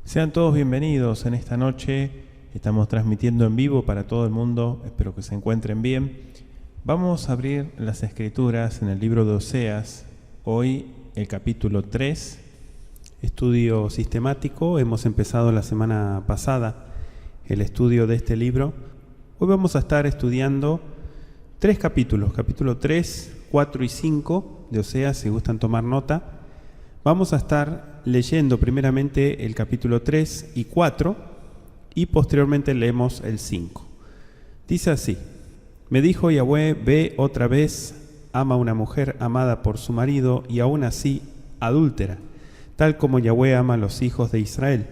Sean todos bienvenidos en esta noche. Estamos transmitiendo en vivo para todo el mundo. Espero que se encuentren bien. Vamos a abrir las Escrituras en el libro de Oseas. Hoy el capítulo 3. Estudio sistemático. Hemos empezado la semana pasada el estudio de este libro. Hoy vamos a estar estudiando 3 capítulos. Capítulo 3, 4 y 5 de Oseas, si gustan tomar nota. Vamos a estar leyendo primeramente el capítulo 3 y 4 y posteriormente leemos el 5. Dice así: Me dijo Yahweh, ve otra vez, ama a una mujer amada por su marido y aún así adúltera, tal como Yahweh ama a los hijos de Israel,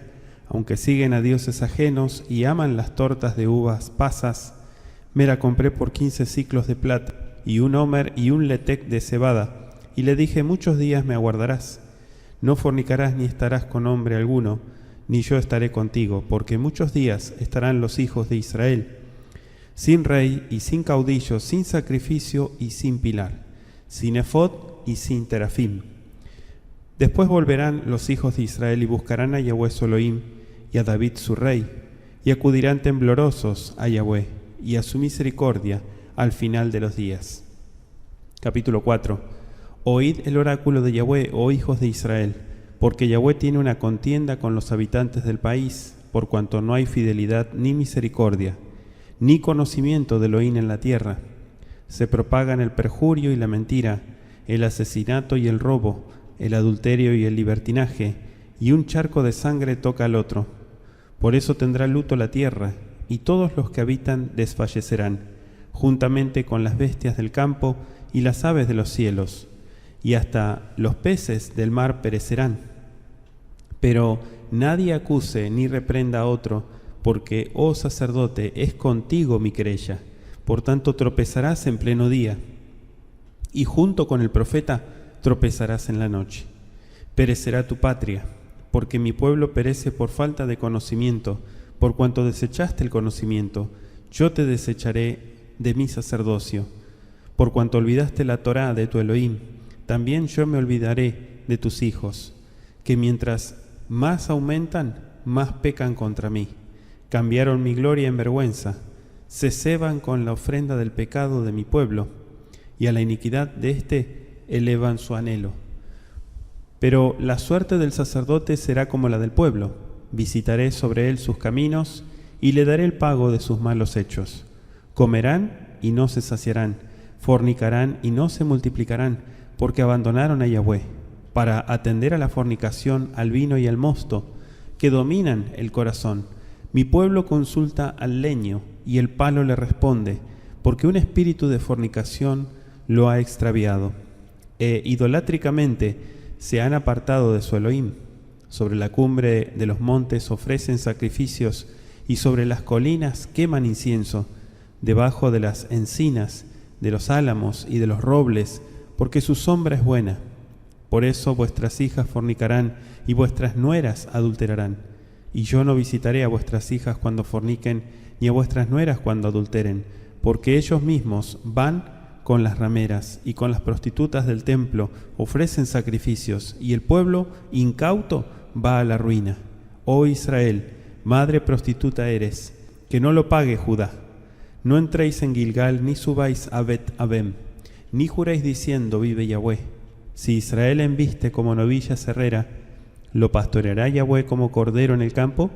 aunque siguen a dioses ajenos y aman las tortas de uvas pasas. Me la compré por 15 siclos de plata y un homer y un letec de cebada, y le dije, muchos días me aguardarás. No fornicarás ni estarás con hombre alguno, ni yo estaré contigo, porque muchos días estarán los hijos de Israel, sin rey y sin caudillo, sin sacrificio y sin pilar, sin efod y sin terafim. Después volverán los hijos de Israel y buscarán a Yahweh su Elohim y a David su rey, y acudirán temblorosos a Yahweh y a su misericordia al final de los días. Capítulo 4. Oíd el oráculo de Yahweh, oh hijos de Israel, porque Yahweh tiene una contienda con los habitantes del país, por cuanto no hay fidelidad ni misericordia, ni conocimiento de Elohim en la tierra. Se propagan el perjurio y la mentira, el asesinato y el robo, el adulterio y el libertinaje, y un charco de sangre toca al otro. Por eso tendrá luto la tierra, y todos los que habitan desfallecerán, juntamente con las bestias del campo y las aves de los cielos, y hasta los peces del mar perecerán. Pero nadie acuse ni reprenda a otro, porque, oh sacerdote, es contigo mi querella. Por tanto tropezarás en pleno día, y junto con el profeta tropezarás en la noche. Perecerá tu patria, porque mi pueblo perece por falta de conocimiento. Por cuanto desechaste el conocimiento, yo te desecharé de mi sacerdocio. Por cuanto olvidaste la Torá de tu Elohim, también yo me olvidaré de tus hijos, que mientras más aumentan, más pecan contra mí. Cambiaron mi gloria en vergüenza, se ceban con la ofrenda del pecado de mi pueblo, y a la iniquidad de éste elevan su anhelo. Pero la suerte del sacerdote será como la del pueblo. Visitaré sobre él sus caminos, y le daré el pago de sus malos hechos. Comerán y no se saciarán, fornicarán y no se multiplicarán, porque abandonaron a Yahweh, para atender a la fornicación, al vino y al mosto, que dominan el corazón. Mi pueblo consulta al leño, y el palo le responde, porque un espíritu de fornicación lo ha extraviado. Idolátricamente se han apartado de su Elohim. Sobre la cumbre de los montes ofrecen sacrificios, y sobre las colinas queman incienso, debajo de las encinas, de los álamos y de los robles, porque su sombra es buena. Por eso vuestras hijas fornicarán y vuestras nueras adulterarán. Y yo no visitaré a vuestras hijas cuando forniquen, ni a vuestras nueras cuando adulteren, porque ellos mismos van con las rameras y con las prostitutas del templo, ofrecen sacrificios, y el pueblo incauto va a la ruina. Oh Israel, madre prostituta eres, que no lo pague Judá. No entréis en Gilgal, ni subáis a Bet-Abem, ni juréis diciendo, vive Yahweh. Si Israel embiste como novilla cerrera, ¿lo pastoreará Yahweh como cordero en el campo?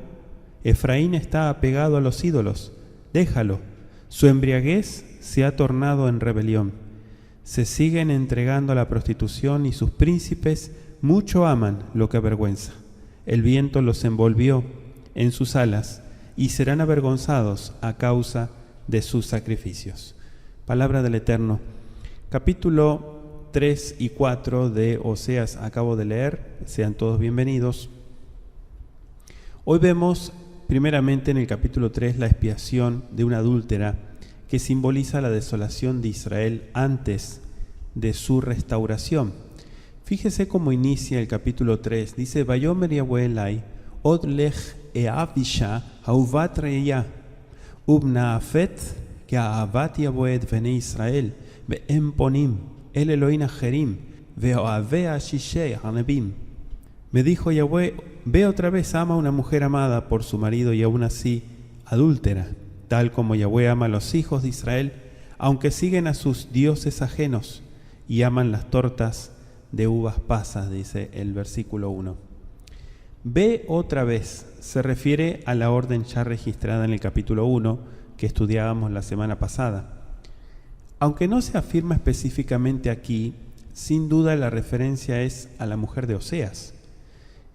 Efraín está apegado a los ídolos, déjalo. Su embriaguez se ha tornado en rebelión. Se siguen entregando a la prostitución y sus príncipes mucho aman lo que avergüenza. El viento los envolvió en sus alas y serán avergonzados a causa de sus sacrificios. Palabra del Eterno. Capítulo 3 y 4 de Oseas acabo de leer. Sean todos bienvenidos. Hoy vemos primeramente en el capítulo 3 la expiación de una adúltera que simboliza la desolación de Israel antes de su restauración. Fíjese cómo inicia el capítulo 3. Dice, Vayomer Yahweh Elai, Od lech eav isha, hauvat reya, ubnaafet que אהבת יבוא את בני ישראל, והם פונים אל אלוהים אחרים, ואוהבי השישי הנביאים. Me dijo Yahweh, ve otra vez, ama a una mujer amada por su marido y aún así adúltera, tal como Yahweh ama a los hijos de Israel, aunque siguen a sus dioses ajenos y aman las tortas de uvas pasas, dice el versículo 1. Ve otra vez se refiere a la orden ya registrada en el capítulo 1 que estudiábamos la semana pasada. Aunque no se afirma específicamente aquí, sin duda la referencia es a la mujer de Oseas.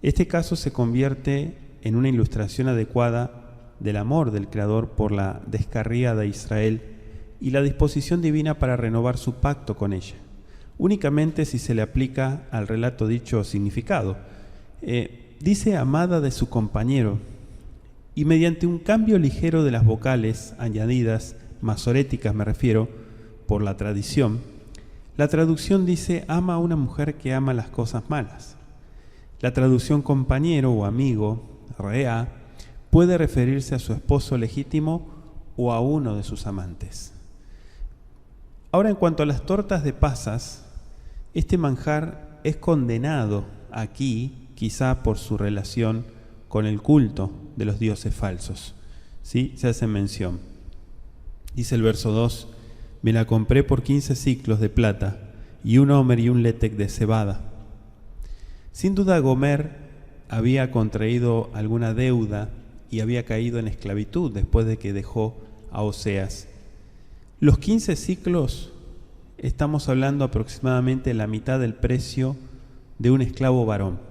Este caso se convierte en una ilustración adecuada del amor del Creador por la descarriada de Israel y la disposición divina para renovar su pacto con ella, únicamente si se le aplica al relato dicho significado. Dice amada de su compañero, y mediante un cambio ligero de las vocales añadidas, masoréticas me refiero, por la tradición, la traducción dice ama a una mujer que ama las cosas malas. La traducción compañero o amigo, rea, puede referirse a su esposo legítimo o a uno de sus amantes. Ahora, en cuanto a las tortas de pasas, este manjar es condenado aquí, quizá por su relación con el culto de los dioses falsos. ¿Sí? Se hace mención. Dice el verso 2, me la compré por 15 siclos de plata y un homer y un letec de cebada. Sin duda Gomer había contraído alguna deuda y había caído en esclavitud después de que dejó a Oseas. Los 15 siclos, estamos hablando aproximadamente la mitad del precio de un esclavo varón.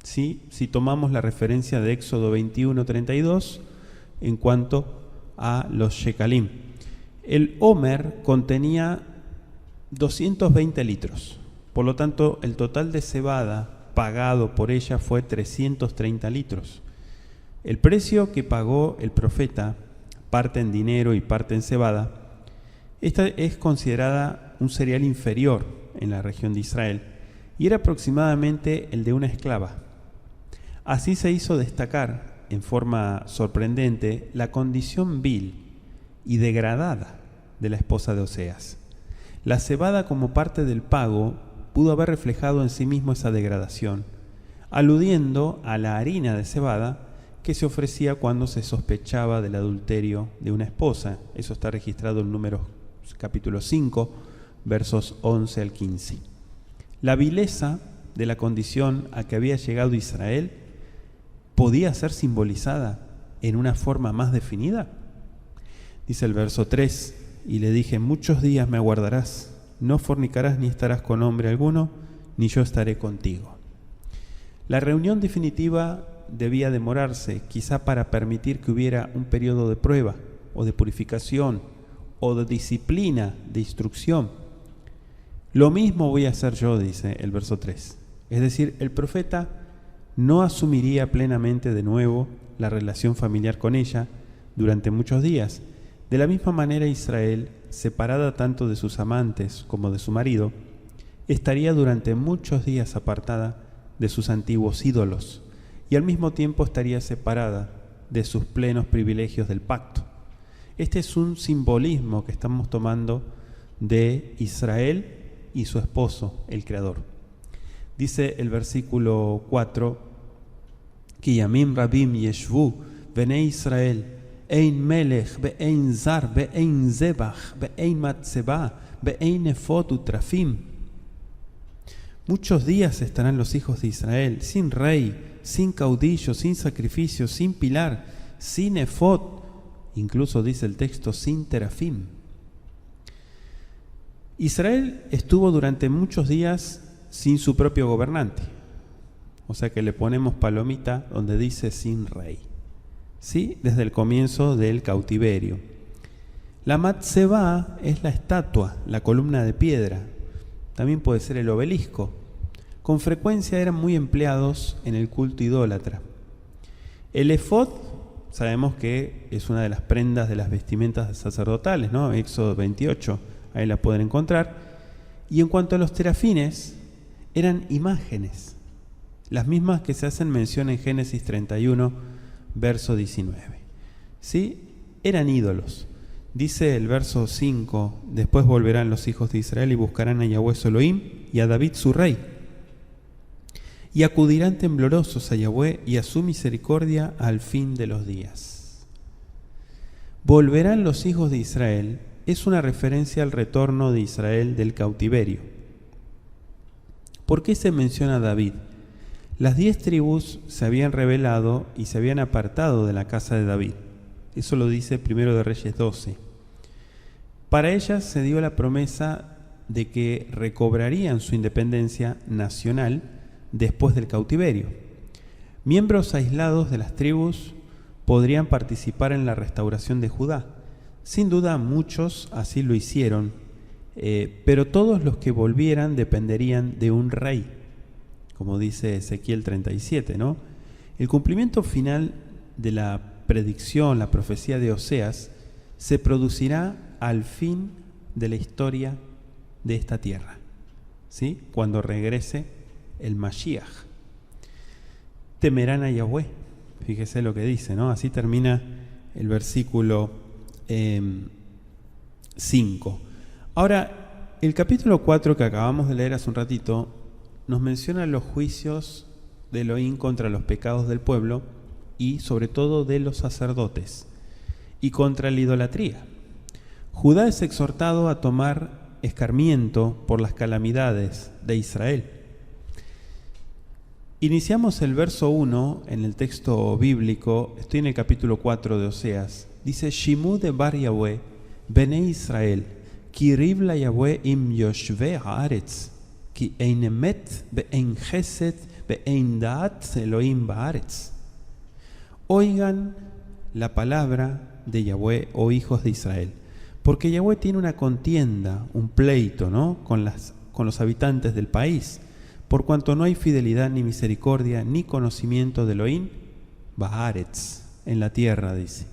¿Sí? Si tomamos la referencia de Éxodo 21:32 en cuanto a los shekalim. El homer contenía 220 litros. Por lo tanto, el total de cebada pagado por ella fue 330 litros. El precio que pagó el profeta, parte en dinero y parte en cebada, esta es considerada un cereal inferior en la región de Israel y era aproximadamente el de una esclava. Así se hizo destacar, en forma sorprendente, la condición vil y degradada de la esposa de Oseas. La cebada, como parte del pago, pudo haber reflejado en sí mismo esa degradación, aludiendo a la harina de cebada que se ofrecía cuando se sospechaba del adulterio de una esposa. Eso está registrado en Números capítulo 5, versos 11 al 15. La vileza de la condición a que había llegado Israel podía ser simbolizada en una forma más definida. Dice el verso 3, y le dije, muchos días me aguardarás, no fornicarás ni estarás con hombre alguno, ni yo estaré contigo. La reunión definitiva debía demorarse, quizá para permitir que hubiera un periodo de prueba, o de purificación, o de disciplina, de instrucción. Lo mismo voy a hacer yo, dice el verso 3. Es decir, el profeta no asumiría plenamente de nuevo la relación familiar con ella durante muchos días. De la misma manera, Israel, separada tanto de sus amantes como de su marido, estaría durante muchos días apartada de sus antiguos ídolos y al mismo tiempo estaría separada de sus plenos privilegios del pacto. Este es un simbolismo que estamos tomando de Israel y su esposo, el Creador. Dice el versículo 4, Ki yamim rabim yeshvu bnei Israel ein melech be'ein zar be'ein zebach be'ein matzeba be'ein efod utrafim. Muchos días estarán los hijos de Israel sin rey, sin caudillo, sin sacrificio, sin pilar, sin efod, incluso dice el texto, sin terafim. Israel estuvo durante muchos días sin su propio gobernante, o sea que le ponemos palomita donde dice sin rey, ¿sí? Desde el comienzo del cautiverio. La matzeba es la estatua, la columna de piedra, también puede ser el obelisco. Con frecuencia eran muy empleados en el culto idólatra. El efod, sabemos que es una de las prendas de las vestimentas sacerdotales, ¿no? Éxodo 28, ahí la pueden encontrar. Y en cuanto a los terafines, eran imágenes, las mismas que se hacen mención en Génesis 31, verso 19. ¿Sí? Eran ídolos. Dice el verso 5, después volverán los hijos de Israel y buscarán a Yahweh su Elohim y a David su rey. Y acudirán temblorosos a Yahweh y a su misericordia al fin de los días. Volverán los hijos de Israel es una referencia al retorno de Israel del cautiverio. ¿Por qué se menciona a David? Las 10 tribus se habían rebelado y se habían apartado de la casa de David. Eso lo dice Primero de Reyes 12. Para ellas se dio la promesa de que recobrarían su independencia nacional después del cautiverio. Miembros aislados de las tribus podrían participar en la restauración de Judá. Sin duda muchos así lo hicieron, pero todos los que volvieran dependerían de un rey, como dice Ezequiel 37, ¿no? El cumplimiento final de la predicción, la profecía de Oseas, se producirá al fin de la historia de esta tierra, ¿sí? Cuando regrese el Mashiach. Temerán a Yahweh, fíjese lo que dice, ¿no? Así termina el versículo 5. Ahora, el capítulo 4 que acabamos de leer hace un ratito nos menciona los juicios de Elohim contra los pecados del pueblo y sobre todo de los sacerdotes y contra la idolatría. Judá es exhortado a tomar escarmiento por las calamidades de Israel. Iniciamos el verso 1 en el texto bíblico, estoy en el capítulo 4 de Oseas. Dice, Shimu de bar Yahweh, Bene Israel, ki riv la Yahweh im yoshve haaretz, ki ein emet be'ein chesed be'ein da'at Elohim ba'aretz. Oigan la palabra de Yahweh, oh hijos de Israel, porque Yahweh tiene una contienda, un pleito, ¿no? con los habitantes del país, por cuanto no hay fidelidad ni misericordia ni conocimiento de Elohim ba'aretz, en la tierra, dice.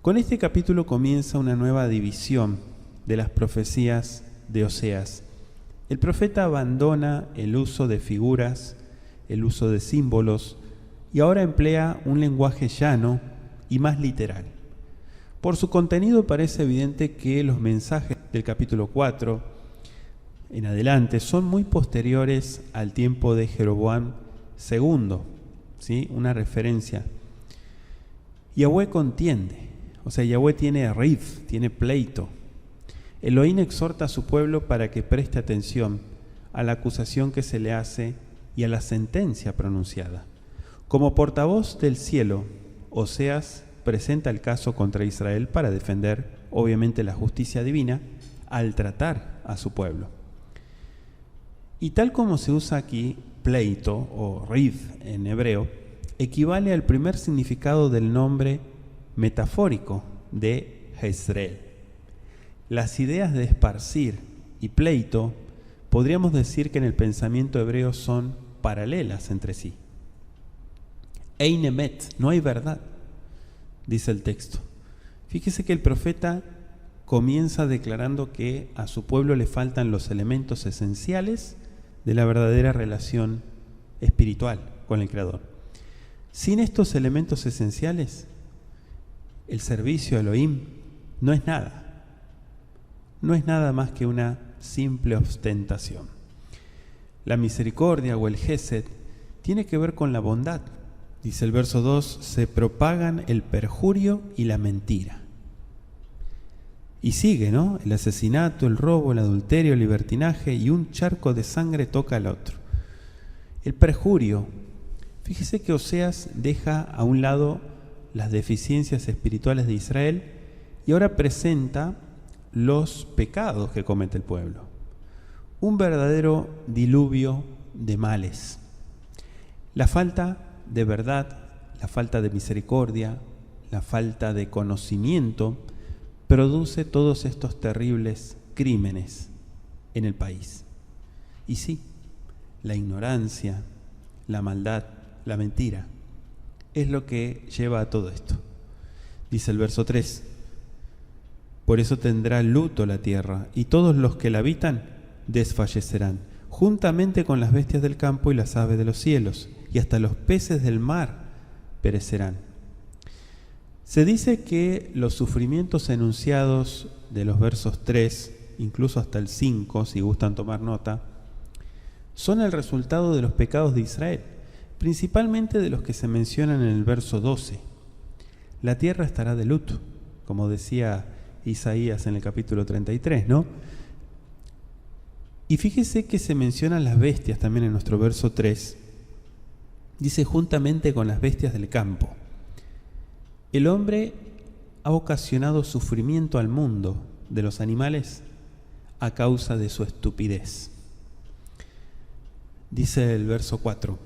Con este capítulo comienza una nueva división de las profecías de Oseas. El profeta abandona el uso de figuras, el uso de símbolos, y ahora emplea un lenguaje llano y más literal. Por su contenido parece evidente que los mensajes del capítulo 4 en adelante son muy posteriores al tiempo de Jeroboam II, ¿sí? Una referencia. Yahweh contiende, o sea, Yahweh tiene rif, tiene pleito. Elohim exhorta a su pueblo para que preste atención a la acusación que se le hace y a la sentencia pronunciada. Como portavoz del cielo, Oseas presenta el caso contra Israel para defender, obviamente, la justicia divina al tratar a su pueblo. Y tal como se usa aquí pleito o rif en hebreo, equivale al primer significado del nombre metafórico de Jezreel. Las ideas de esparcir y pleito podríamos decir que en el pensamiento hebreo son paralelas entre sí. Ein emet, no hay verdad, dice el texto. Fíjese que el profeta comienza declarando que a su pueblo le faltan los elementos esenciales de la verdadera relación espiritual con el Creador. Sin estos elementos esenciales, el servicio a Elohim no es nada. No es nada más que una simple ostentación. La misericordia o el Gesed tiene que ver con la bondad. Dice el verso 2, se propagan el perjurio y la mentira. Y sigue, ¿no? El asesinato, el robo, el adulterio, el libertinaje y un charco de sangre toca al otro. El perjurio, fíjese que Oseas deja a un lado las deficiencias espirituales de Israel y ahora presenta los pecados que comete el pueblo. Un verdadero diluvio de males. La falta de verdad, la falta de misericordia, la falta de conocimiento produce todos estos terribles crímenes en el país. Y sí, la ignorancia, la maldad, la mentira es lo que lleva a todo esto. Dice el verso 3, por eso tendrá luto la tierra, y todos los que la habitan desfallecerán, juntamente con las bestias del campo y las aves de los cielos, y hasta los peces del mar perecerán. Se dice que los sufrimientos enunciados de los versos 3, incluso hasta el 5, si gustan tomar nota, son el resultado de los pecados de Israel, principalmente de los que se mencionan en el verso 12. La tierra estará de luto, como decía Isaías en el capítulo 33, ¿no? Y fíjese que se mencionan las bestias también en nuestro verso 3. Dice juntamente con las bestias del campo. El hombre ha ocasionado sufrimiento al mundo de los animales a causa de su estupidez. Dice el verso 4,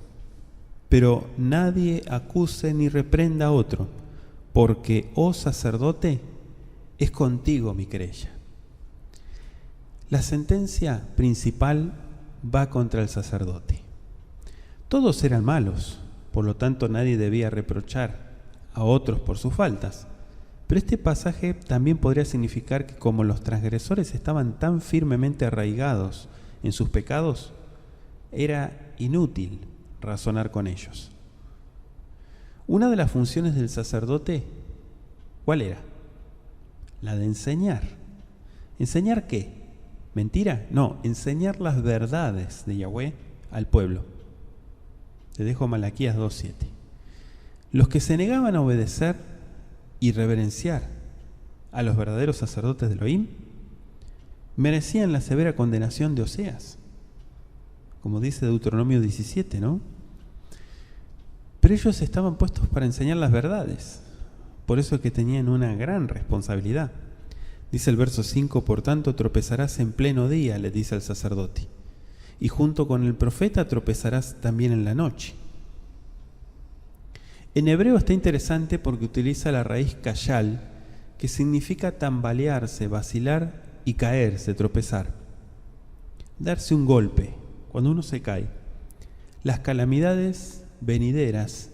pero nadie acuse ni reprenda a otro, porque, oh sacerdote, es contigo mi querella. La sentencia principal va contra el sacerdote. Todos eran malos, por lo tanto nadie debía reprochar a otros por sus faltas. Pero este pasaje también podría significar que como los transgresores estaban tan firmemente arraigados en sus pecados, era inútil razonar con ellos. Una de las funciones del sacerdote, ¿cuál era? La de enseñar. ¿Enseñar qué? ¿Mentira? No, enseñar las verdades de Yahweh al pueblo. Te dejo Malaquías 2:7. Los que se negaban a obedecer y reverenciar a los verdaderos sacerdotes de Elohim merecían la severa condenación de Oseas, como dice Deuteronomio 17, ¿no? Pero ellos estaban puestos para enseñar las verdades, por eso es que tenían una gran responsabilidad. Dice el verso 5, por tanto tropezarás en pleno día, le dice al sacerdote, y junto con el profeta tropezarás también en la noche. En hebreo está interesante porque utiliza la raíz kayal, que significa tambalearse, vacilar y caerse, tropezar. Darse un golpe, cuando uno se cae. Las calamidades venideras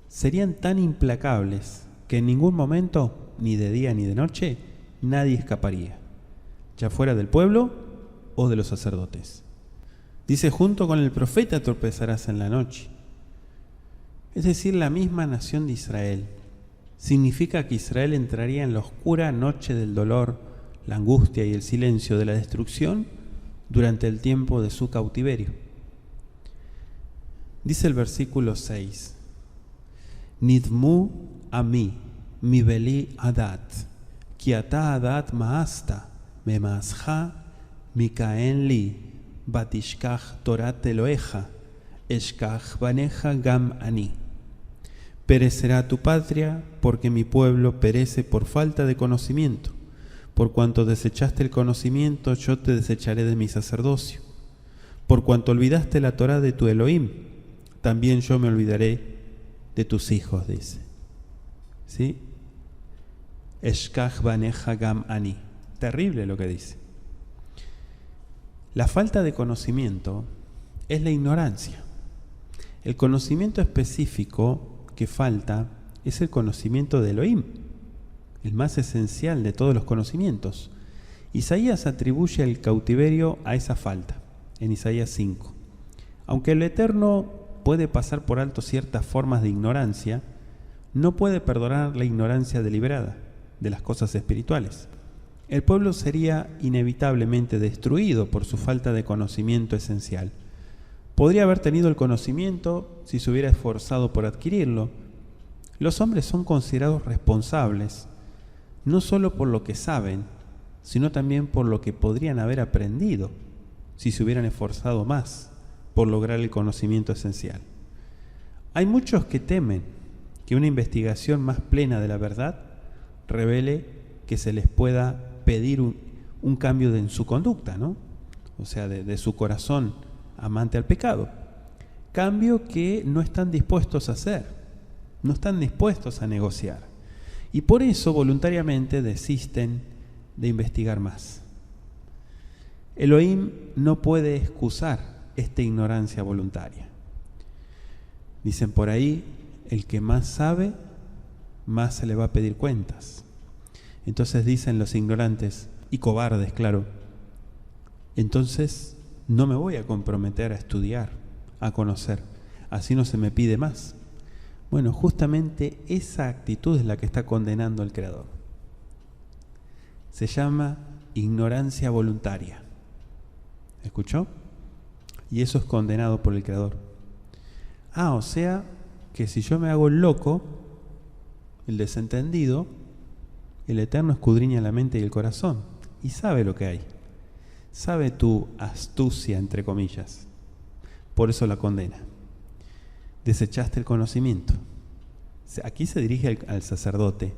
serían tan implacables que en ningún momento, ni de día ni de noche, nadie escaparía, ya fuera del pueblo o de los sacerdotes. Dice, junto con el profeta tropezarás en la noche. Es decir, la misma nación de Israel. Significa que Israel entraría en la oscura noche del dolor, la angustia y el silencio de la destrucción durante el tiempo de su cautiverio. Dice el versículo 6, Nidmu ami mi beli adat, ki ata adat maasta, me maasja, mi kaen li, batishkach torat eloeja, eshkach baneja gam ani. Perecerá tu patria, porque mi pueblo perece por falta de conocimiento. Por cuanto desechaste el conocimiento, yo te desecharé de mi sacerdocio. Por cuanto olvidaste la Torá de tu Elohim, también yo me olvidaré de tus hijos, dice. ¿Sí? Eshkach baneja gam ani. Terrible lo que dice. La falta de conocimiento es la ignorancia. El conocimiento específico que falta es el conocimiento de Elohim, el más esencial de todos los conocimientos. Isaías atribuye el cautiverio a esa falta, en Isaías 5. Aunque el Eterno puede pasar por alto ciertas formas de ignorancia, no puede perdonar la ignorancia deliberada de las cosas espirituales. El pueblo sería inevitablemente destruido por su falta de conocimiento esencial. Podría haber tenido el conocimiento si se hubiera esforzado por adquirirlo. Los hombres son considerados responsables, no solo por lo que saben, sino también por lo que podrían haber aprendido si se hubieran esforzado más por lograr el conocimiento esencial. Hay muchos que temen que una investigación más plena de la verdad revele que se les pueda pedir un cambio en su conducta, ¿no? O sea, de su corazón amante al pecado. Cambio que no están dispuestos a hacer, no están dispuestos a negociar. Y por eso voluntariamente desisten de investigar más. Elohim no puede excusar esta ignorancia voluntaria. Dicen por ahí, el que más sabe, más se le va a pedir cuentas. Entonces dicen los ignorantes y cobardes, claro, entonces no me voy a comprometer a estudiar, a conocer, así no se me pide más. Bueno, justamente esa actitud es la que está condenando el Creador. Se llama ignorancia voluntaria. ¿Escuchó? Y eso es condenado por el Creador. O sea que si yo me hago el loco, el desentendido, el Eterno escudriña la mente y el corazón y sabe lo que hay. Sabe tu astucia, entre comillas. Por eso la condena. Desechaste el conocimiento. Aquí se dirige al sacerdote,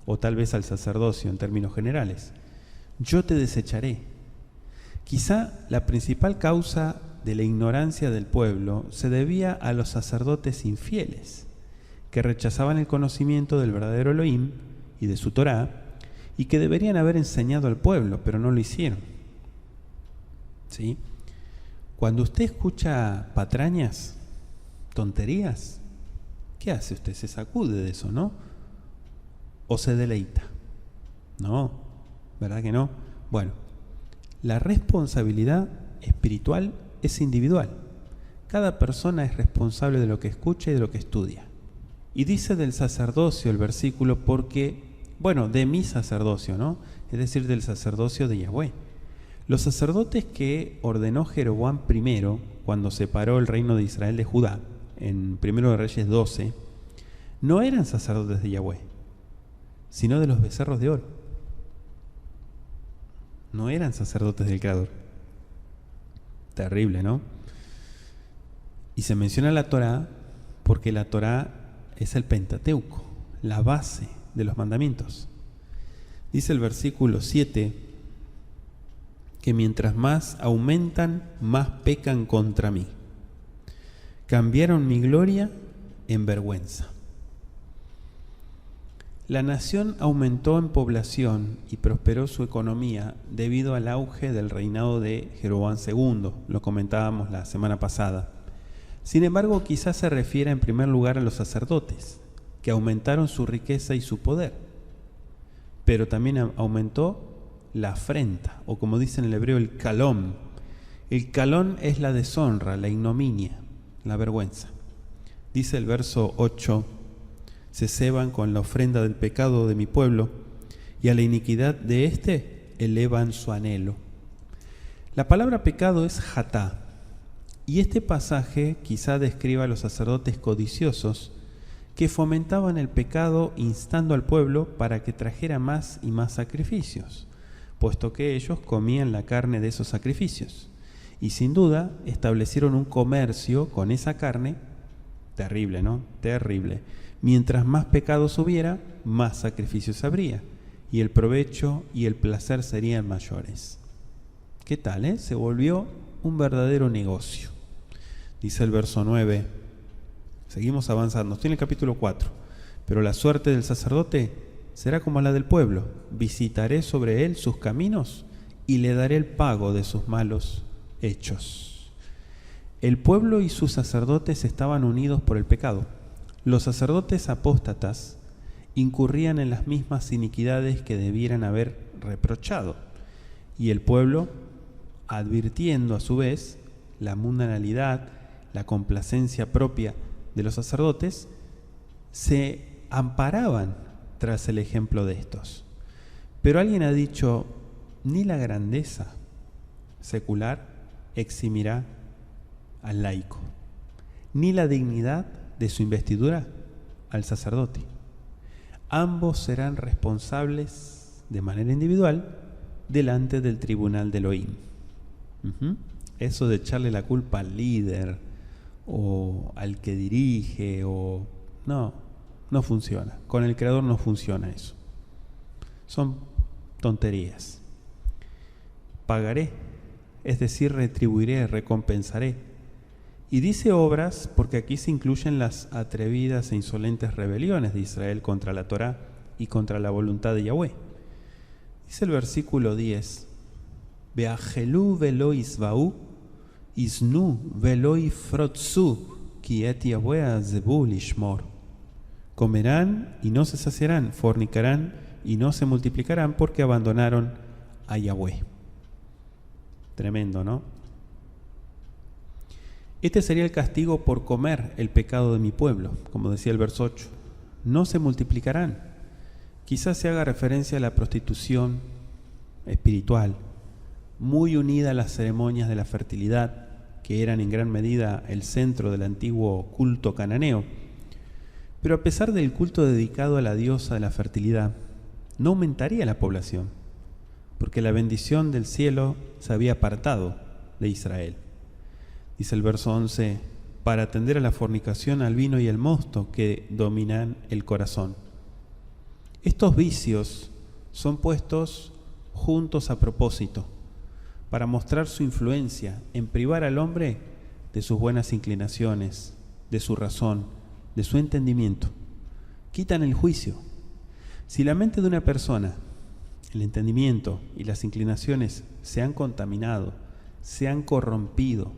o tal vez al sacerdocio en términos generales. Yo te desecharé. Quizá la principal causa de la ignorancia del pueblo se debía a los sacerdotes infieles, que rechazaban el conocimiento del verdadero Elohim y de su Torá, y que deberían haber enseñado al pueblo, pero no lo hicieron. ¿Sí? Cuando usted escucha patrañas, tonterías, ¿qué hace usted? Se sacude de eso, ¿no? ¿O se deleita? No, ¿verdad que no? Bueno, la responsabilidad espiritual es individual. Cada persona es responsable de lo que escucha y de lo que estudia. Y dice del sacerdocio el versículo porque, de mi sacerdocio, ¿no? Es decir, del sacerdocio de Yahweh. Los sacerdotes que ordenó Jeroboam I cuando separó el reino de Israel de Judá, en 1 de Reyes 12, no eran sacerdotes de Yahweh, sino de los becerros de oro. No eran sacerdotes del Creador. Terrible, ¿no? Y se menciona la Torá porque la Torá es el Pentateuco, la base de los mandamientos. Dice el versículo 7 que mientras más aumentan, más pecan contra mí. Cambiaron mi gloria en vergüenza. La nación aumentó en población y prosperó su economía debido al auge del reinado de Jeroboam II, lo comentábamos la semana pasada. Sin embargo, quizás se refiera en primer lugar a los sacerdotes, que aumentaron su riqueza y su poder, pero también aumentó la afrenta, o como dice en el hebreo, el calón. El calón es la deshonra, la ignominia, la vergüenza. Dice el verso 8, se ceban con la ofrenda del pecado de mi pueblo, y a la iniquidad de éste elevan su anhelo. La palabra pecado es hatá, y este pasaje quizá describa a los sacerdotes codiciosos que fomentaban el pecado instando al pueblo para que trajera más y más sacrificios, puesto que ellos comían la carne de esos sacrificios. Y sin duda establecieron un comercio con esa carne, terrible, ¿no? Terrible. Mientras más pecados hubiera, más sacrificios habría, y el provecho y el placer serían mayores. ¿Qué tal, Se volvió un verdadero negocio. Dice el verso 9, seguimos avanzando, estoy en el capítulo 4, pero la suerte del sacerdote será como la del pueblo. Visitaré sobre él sus caminos y le daré el pago de sus malos hechos. El pueblo y sus sacerdotes estaban unidos por el pecado. Los sacerdotes apóstatas incurrían en las mismas iniquidades que debieran haber reprochado, y el pueblo, advirtiendo a su vez la mundanalidad, la complacencia propia de los sacerdotes, se amparaban tras el ejemplo de estos. Pero alguien ha dicho, ni la grandeza secular eximirá al laico, ni la dignidad de su investidura al sacerdote. Ambos serán responsables de manera individual delante del tribunal de Elohim. Eso de echarle la culpa al líder o al que dirige no funciona. Con el Creador no funciona eso. Son tonterías. Pagaré, es decir, retribuiré, recompensaré. Y dice obras porque aquí se incluyen las atrevidas e insolentes rebeliones de Israel contra la Torá y contra la voluntad de Yahweh. Dice el versículo 10, Be'ajelú velo isba'ú, isnu velo ifrotzu, ki et Yahweh azebu lishmor. Comerán y no se saciarán, fornicarán y no se multiplicarán porque abandonaron a Yahweh. Tremendo, ¿no? Este sería el castigo por comer el pecado de mi pueblo, como decía el verso 8. No se multiplicarán. Quizás se haga referencia a la prostitución espiritual, muy unida a las ceremonias de la fertilidad, que eran en gran medida el centro del antiguo culto cananeo. Pero a pesar del culto dedicado a la diosa de la fertilidad, no aumentaría la población, porque la bendición del cielo se había apartado de Israel. Dice el verso 11, para atender a la fornicación, al vino y al mosto que dominan el corazón. Estos vicios son puestos juntos a propósito, para mostrar su influencia en privar al hombre de sus buenas inclinaciones, de su razón, de su entendimiento. Quitan el juicio. Si la mente de una persona, el entendimiento y las inclinaciones se han contaminado, se han corrompido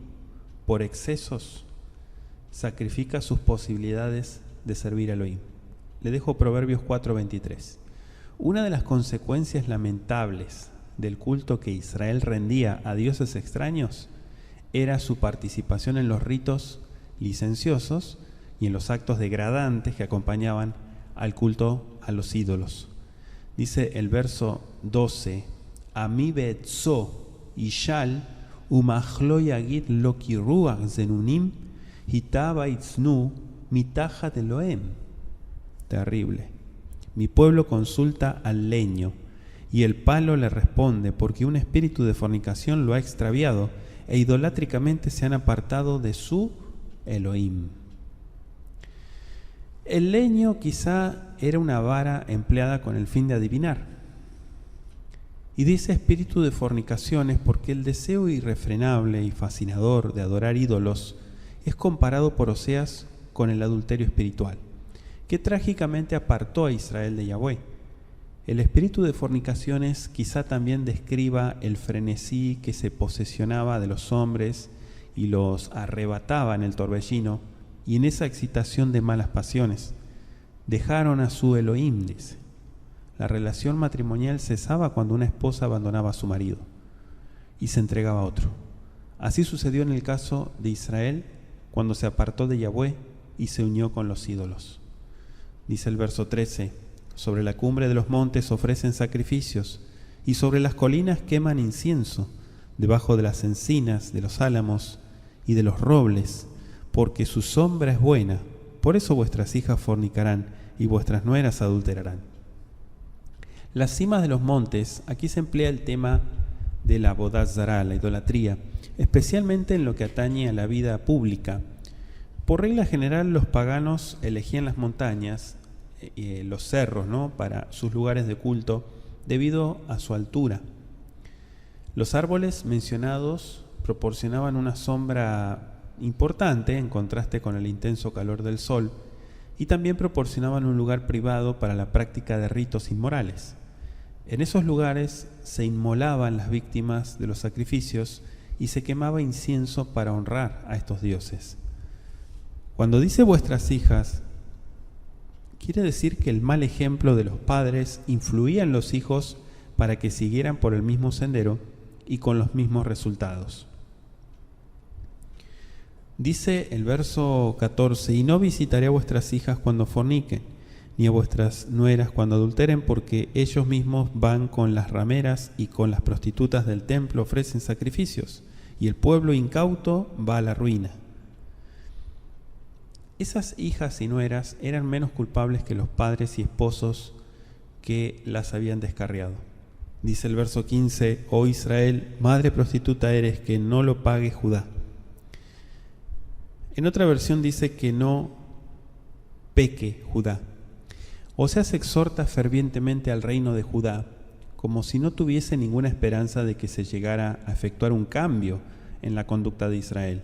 por excesos, sacrifica sus posibilidades de servir a Elohim. Le dejo Proverbios 4:23. Una de las consecuencias lamentables del culto que Israel rendía a dioses extraños era su participación en los ritos licenciosos y en los actos degradantes que acompañaban al culto a los ídolos. Dice el verso 12, Ami be'etzo ishal umachlo yagid lo ki ruach zenunim hitaba itznu mitachat Elohem. Terrible. Mi pueblo consulta al leño y el palo le responde, porque un espíritu de fornicación lo ha extraviado e idolátricamente se han apartado de su Elohim. El leño quizá era una vara empleada con el fin de adivinar. Y dice espíritu de fornicaciones porque el deseo irrefrenable y fascinador de adorar ídolos es comparado por Oseas con el adulterio espiritual, que trágicamente apartó a Israel de Yahweh. El espíritu de fornicaciones quizá también describa el frenesí que se posesionaba de los hombres y los arrebataba en el torbellino y en esa excitación de malas pasiones. Dejaron a su Elohim, dice. La relación matrimonial cesaba cuando una esposa abandonaba a su marido y se entregaba a otro. Así sucedió en el caso de Israel cuando se apartó de Yahweh y se unió con los ídolos. Dice el verso 13, sobre la cumbre de los montes ofrecen sacrificios y sobre las colinas queman incienso, debajo de las encinas, de los álamos y de los robles, porque su sombra es buena. Por eso vuestras hijas fornicarán y vuestras nueras adulterarán. Las cimas de los montes, aquí se emplea el tema de la avodat zará, la idolatría, especialmente en lo que atañe a la vida pública. Por regla general, los paganos elegían las montañas, los cerros, ¿no?, para sus lugares de culto, debido a su altura. Los árboles mencionados proporcionaban una sombra importante en contraste con el intenso calor del sol, y también proporcionaban un lugar privado para la práctica de ritos inmorales. En esos lugares se inmolaban las víctimas de los sacrificios y se quemaba incienso para honrar a estos dioses. Cuando dice vuestras hijas, quiere decir que el mal ejemplo de los padres influía en los hijos para que siguieran por el mismo sendero y con los mismos resultados. Dice el verso 14, y no visitaré a vuestras hijas cuando forniquen, ni a vuestras nueras cuando adulteren, porque ellos mismos van con las rameras y con las prostitutas del templo ofrecen sacrificios, y el pueblo incauto va a la ruina. Esas hijas y nueras eran menos culpables que los padres y esposos que las habían descarriado. Dice el verso 15, oh Israel, madre prostituta eres, que no lo pague Judá. En otra versión dice que no peque Judá. Oseas exhorta fervientemente al reino de Judá, como si no tuviese ninguna esperanza de que se llegara a efectuar un cambio en la conducta de Israel.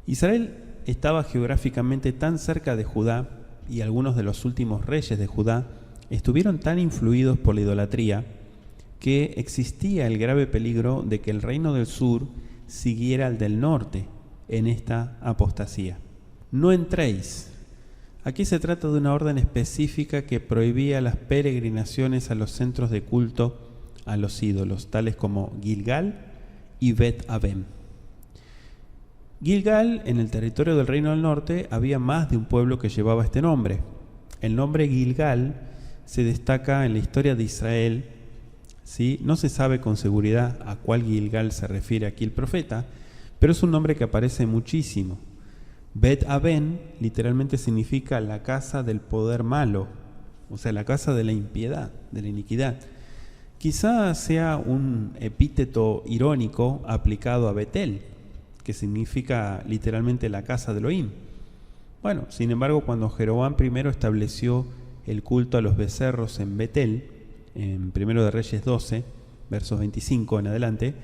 Israel estaba geográficamente tan cerca de Judá, y algunos de los últimos reyes de Judá estuvieron tan influidos por la idolatría que existía el grave peligro de que el reino del sur siguiera al del norte en esta apostasía. No entréis. Aquí se trata de una orden específica que prohibía las peregrinaciones a los centros de culto a los ídolos, tales como Gilgal y Bet Avem. Gilgal, en el territorio del Reino del Norte, había más de un pueblo que llevaba este nombre. El nombre Gilgal se destaca en la historia de Israel, ¿sí? No se sabe con seguridad a cuál Gilgal se refiere aquí el profeta, pero es un nombre que aparece muchísimo. Bet Aven literalmente significa la casa del poder malo, o sea, la casa de la impiedad, de la iniquidad. Quizá sea un epíteto irónico aplicado a Betel, que significa literalmente la casa de Elohim. Bueno, sin embargo, cuando Jeroboam I estableció el culto a los becerros en Betel, en 1 de Reyes 12, versos 25 en adelante,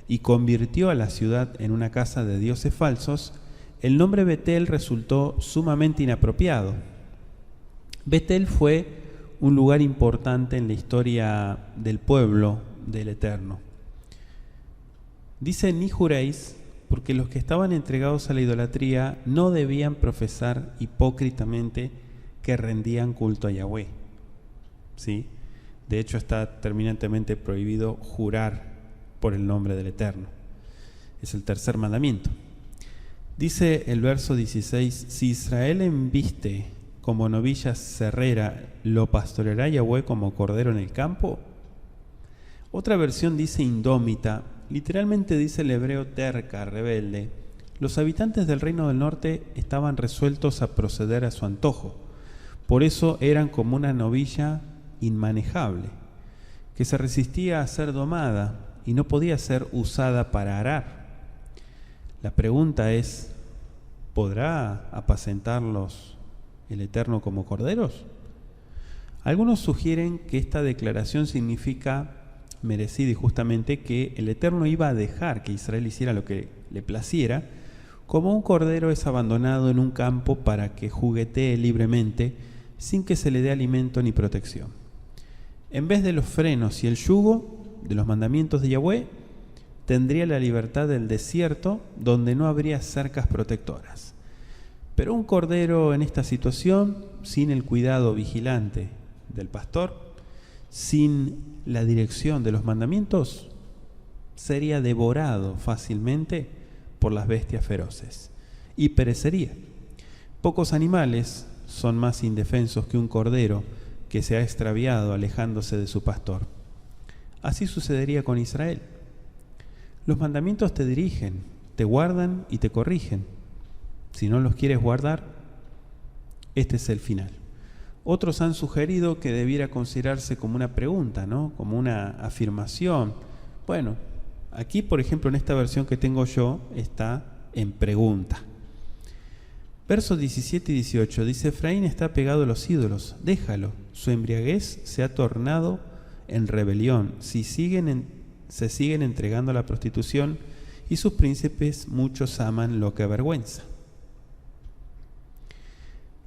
y convirtió a la ciudad en una casa de dioses falsos, el nombre Betel resultó sumamente inapropiado. Betel fue un lugar importante en la historia del pueblo del Eterno. Dice: ni juréis, porque los que estaban entregados a la idolatría no debían profesar hipócritamente que rendían culto a Yahweh. ¿Sí? De hecho, está terminantemente prohibido jurar por el nombre del Eterno. Es el tercer mandamiento. Dice el verso 16: si Israel embiste como novilla cerrera, ¿lo pastoreará Yahweh como cordero en el campo? Otra versión dice indómita, literalmente dice el hebreo terca, rebelde. Los habitantes del Reino del Norte estaban resueltos a proceder a su antojo. Por eso eran como una novilla inmanejable, que se resistía a ser domada y no podía ser usada para arar. La pregunta es: ¿podrá apacentarlos el Eterno como corderos? Algunos sugieren que esta declaración significa, merecida y justamente, que el Eterno iba a dejar que Israel hiciera lo que le placiera, como un cordero es abandonado en un campo para que juguetee libremente sin que se le dé alimento ni protección. En vez de los frenos y el yugo de los mandamientos de Yahweh, tendría la libertad del desierto, donde no habría cercas protectoras. Pero un cordero en esta situación, sin el cuidado vigilante del pastor, sin la dirección de los mandamientos, sería devorado fácilmente por las bestias feroces y perecería. Pocos animales son más indefensos que un cordero que se ha extraviado alejándose de su pastor. Así sucedería con Israel. Los mandamientos te dirigen, te guardan y te corrigen. Si no los quieres guardar, este es el final. Otros han sugerido que debiera considerarse como una pregunta, ¿no? Como una afirmación. Bueno, aquí, por ejemplo, en esta versión que tengo yo, está en pregunta. Versos 17 y 18 dice: Efraín está pegado a los ídolos, déjalo. Su embriaguez se ha tornado en rebelión. Se siguen entregando a la prostitución, y sus príncipes muchos aman lo que avergüenza.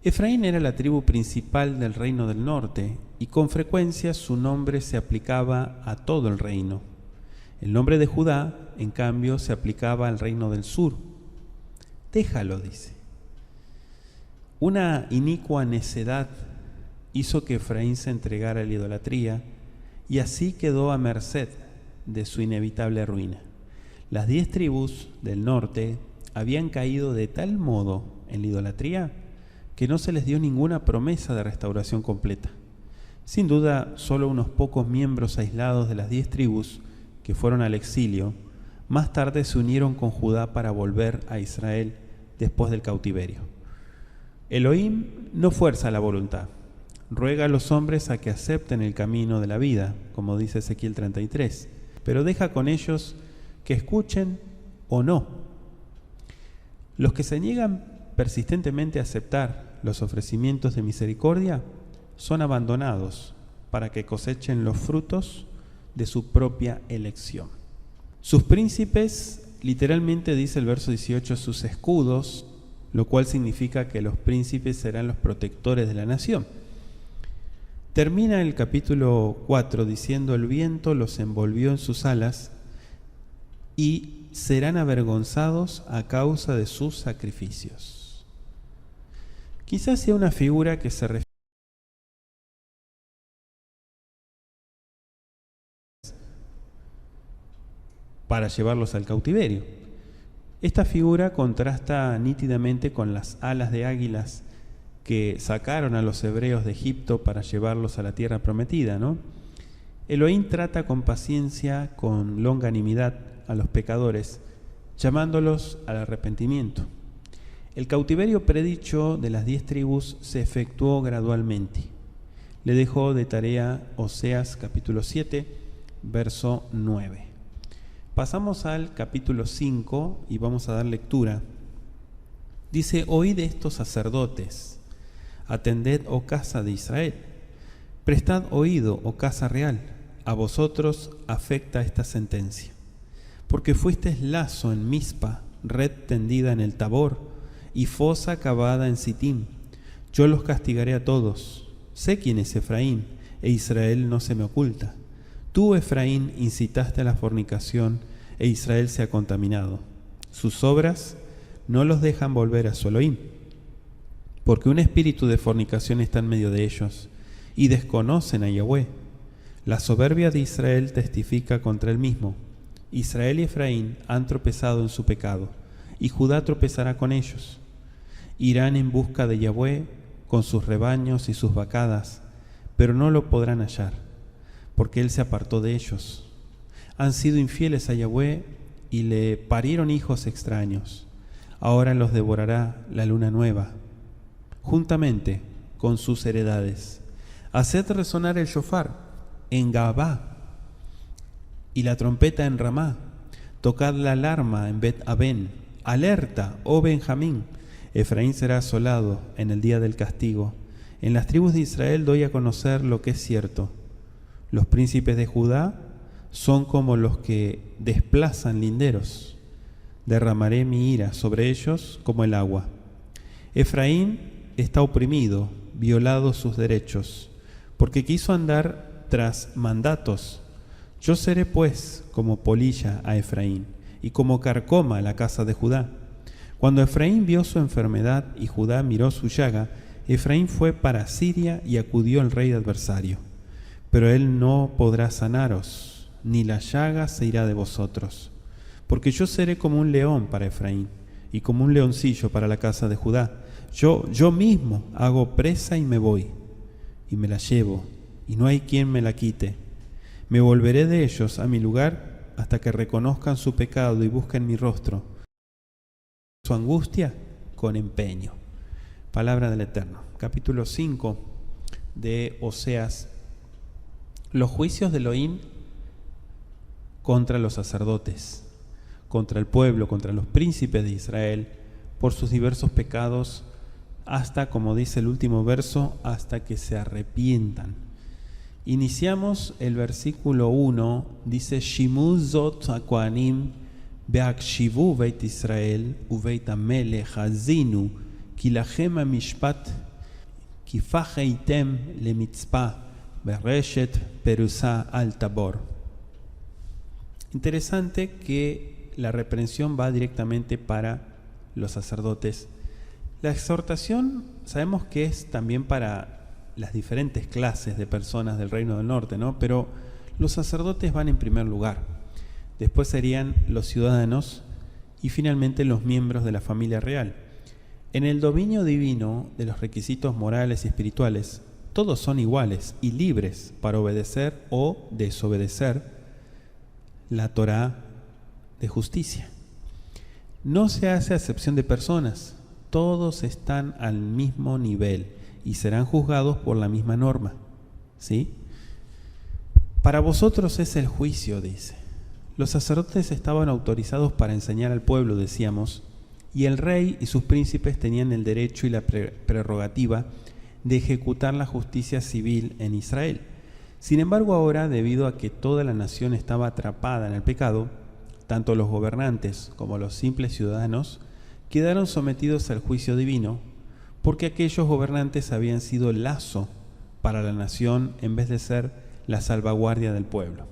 Efraín era la tribu principal del reino del norte, y con frecuencia su nombre se aplicaba a todo el reino. El nombre de Judá, en cambio, se aplicaba al reino del sur. Déjalo, dice. Una inicua necedad hizo que Efraín se entregara a la idolatría, y así quedó a merced de su inevitable ruina. Las 10 tribus del norte habían caído de tal modo en la idolatría que no se les dio ninguna promesa de restauración completa. Sin duda, solo unos pocos miembros aislados de las 10 tribus que fueron al exilio, más tarde se unieron con Judá para volver a Israel después del cautiverio. Elohim no fuerza la voluntad, ruega a los hombres a que acepten el camino de la vida, como dice Ezequiel 33, pero deja con ellos que escuchen o no. Los que se niegan persistentemente a aceptar los ofrecimientos de misericordia son abandonados para que cosechen los frutos de su propia elección. Sus príncipes, literalmente dice el verso 18, sus escudos, lo cual significa que los príncipes serán los protectores de la nación. Termina el capítulo 4 diciendo: el viento los envolvió en sus alas y serán avergonzados a causa de sus sacrificios. Quizás sea una figura que se refiere para llevarlos al cautiverio. Esta figura contrasta nítidamente con las alas de águilas que sacaron a los hebreos de Egipto para llevarlos a la tierra prometida, ¿no? Elohim trata con paciencia, con longanimidad a los pecadores, llamándolos al arrepentimiento. El cautiverio predicho de las 10 tribus se efectuó gradualmente. Le dejó de tarea Oseas capítulo 7, verso 9. Pasamos al capítulo 5 y vamos a dar lectura. Dice: oíd estos sacerdotes, atended, oh casa de Israel, prestad oído, oh casa real, a vosotros afecta esta sentencia. Porque fuisteis lazo en Mizpa, red tendida en el Tabor, y fosa cavada en Sittim. Yo los castigaré a todos. Sé quién es Efraín, e Israel no se me oculta. Tú, Efraín, incitaste a la fornicación, e Israel se ha contaminado. Sus obras no los dejan volver a su Elohim, porque un espíritu de fornicación está en medio de ellos, y desconocen a Yahweh. La soberbia de Israel testifica contra él mismo. Israel y Efraín han tropezado en su pecado, y Judá tropezará con ellos. Irán en busca de Yahweh con sus rebaños y sus vacadas, pero no lo podrán hallar, porque él se apartó de ellos. Han sido infieles a Yahweh y le parieron hijos extraños. Ahora los devorará la luna nueva, juntamente con sus heredades. Haced resonar el shofar en Gabá y la trompeta en Ramá. Tocad la alarma en Bet-Aben. Alerta, oh Benjamín. Efraín será asolado en el día del castigo. En las tribus de Israel doy a conocer lo que es cierto. Los príncipes de Judá son como los que desplazan linderos. Derramaré mi ira sobre ellos como el agua. Efraín está oprimido, violados sus derechos, porque quiso andar tras mandatos. Yo seré pues como polilla a Efraín y como carcoma a la casa de Judá. Cuando Efraín vio su enfermedad y Judá miró su llaga, Efraín fue para Siria y acudió al rey adversario. Pero él no podrá sanaros, ni la llaga se irá de vosotros. Porque yo seré como un león para Efraín y como un leoncillo para la casa de Judá. Yo mismo hago presa y me voy, y me la llevo, y no hay quien me la quite. Me volveré de ellos a mi lugar hasta que reconozcan su pecado y busquen mi rostro. Su angustia con empeño. Palabra del Eterno. Capítulo 5 de Oseas. Los juicios de Elohim contra los sacerdotes, contra el pueblo, contra los príncipes de Israel, por sus diversos pecados, hasta, como dice el último verso, hasta que se arrepientan. Iniciamos el versículo 1, dice: Shimu zot hakohanim beakshivu beit Israel ubeit hamelech hazinu ki lachem hamishpat kifacheitem lemitzpah bereshet perusa al tabor. Interesante que la reprensión va directamente para los sacerdotes. La exhortación sabemos que es también para las diferentes clases de personas del Reino del Norte, ¿no? Pero los sacerdotes van en primer lugar. Después serían los ciudadanos y finalmente los miembros de la familia real. En el dominio divino de los requisitos morales y espirituales, todos son iguales y libres para obedecer o desobedecer la Torá de justicia. No se hace acepción de personas, todos están al mismo nivel y serán juzgados por la misma norma, ¿sí? Para vosotros es el juicio, dice. Los sacerdotes estaban autorizados para enseñar al pueblo, decíamos, y el rey y sus príncipes tenían el derecho y la prerrogativa de ejecutar la justicia civil en Israel. Sin embargo, ahora, debido a que toda la nación estaba atrapada en el pecado, tanto los gobernantes como los simples ciudadanos quedaron sometidos al juicio divino, porque aquellos gobernantes habían sido lazo para la nación en vez de ser la salvaguardia del pueblo.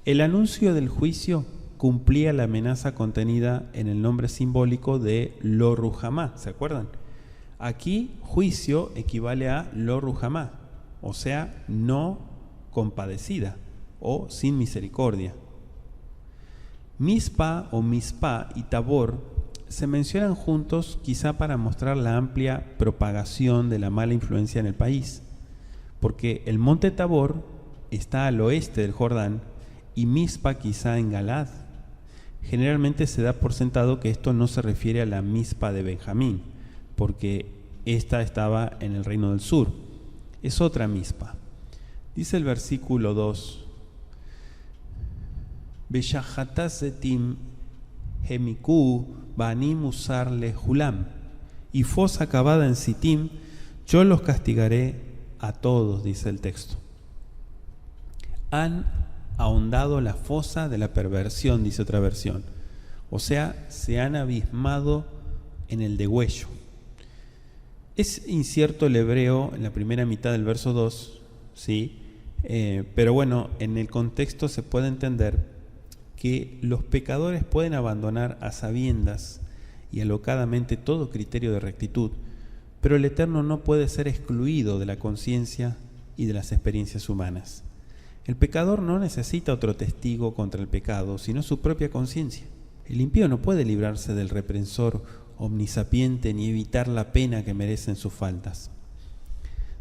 El anuncio del juicio cumplía la amenaza contenida en el nombre simbólico de Lo Ruhamá, ¿se acuerdan? Aquí juicio equivale a Lo Ruhamá, o sea, no compadecida o sin misericordia. Mizpa o Mizpah y Tabor se mencionan juntos quizá para mostrar la amplia propagación de la mala influencia en el país, porque el monte Tabor está al oeste del Jordán y Mizpa quizá en Galad. Generalmente se da por sentado que esto no se refiere a la Mizpa de Benjamín, porque esta estaba en el reino del sur. Es otra Mizpa. Dice el versículo 2: Beshachatazetim Hemiku Banim Usar Lehulam, y fosa cavada en Sittim, yo los castigaré a todos, dice el texto. Han ahondado la fosa de la perversión, dice otra versión. O sea, se han abismado en el degüello. Es incierto el hebreo en la primera mitad del verso 2, ¿sí? Pero bueno, en el contexto se puede entender que los pecadores pueden abandonar a sabiendas y alocadamente todo criterio de rectitud, pero el Eterno no puede ser excluido de la conciencia y de las experiencias humanas. El pecador no necesita otro testigo contra el pecado, sino su propia conciencia. El impío no puede librarse del reprensor omnisapiente ni evitar la pena que merecen sus faltas.